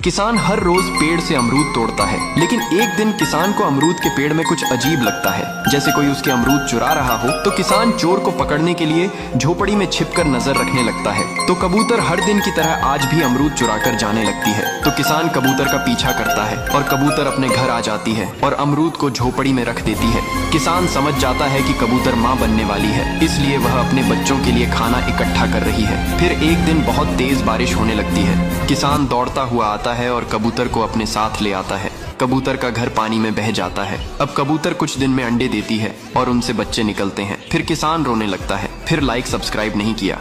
किसान हर रोज पेड़ से अमरूद तोड़ता है, लेकिन एक दिन किसान को अमरूद के पेड़ में कुछ अजीब लगता है, जैसे कोई उसके अमरूद चुरा रहा हो। तो किसान चोर को पकड़ने के लिए झोपड़ी में छिपकर नजर रखने लगता है। तो कबूतर हर दिन की तरह आज भी अमरूद चुरा कर जाने लगती है। तो किसान कबूतर का पीछा करता है और कबूतर अपने घर आ जाती है और अमरूद को झोपड़ी में रख देती है। किसान समझ जाता है कि कबूतर माँ बनने वाली है, इसलिए वह अपने बच्चों के लिए खाना इकट्ठा कर रही है। फिर एक दिन बहुत तेज बारिश होने लगती है। किसान दौड़ता हुआ आता है और कबूतर को अपने साथ ले आता है। कबूतर का घर पानी में बह जाता है। अब कबूतर कुछ दिन में अंडे देती है और उनसे बच्चे निकलते हैं। फिर किसान रोने लगता है। फिर लाइक सब्सक्राइब नहीं किया।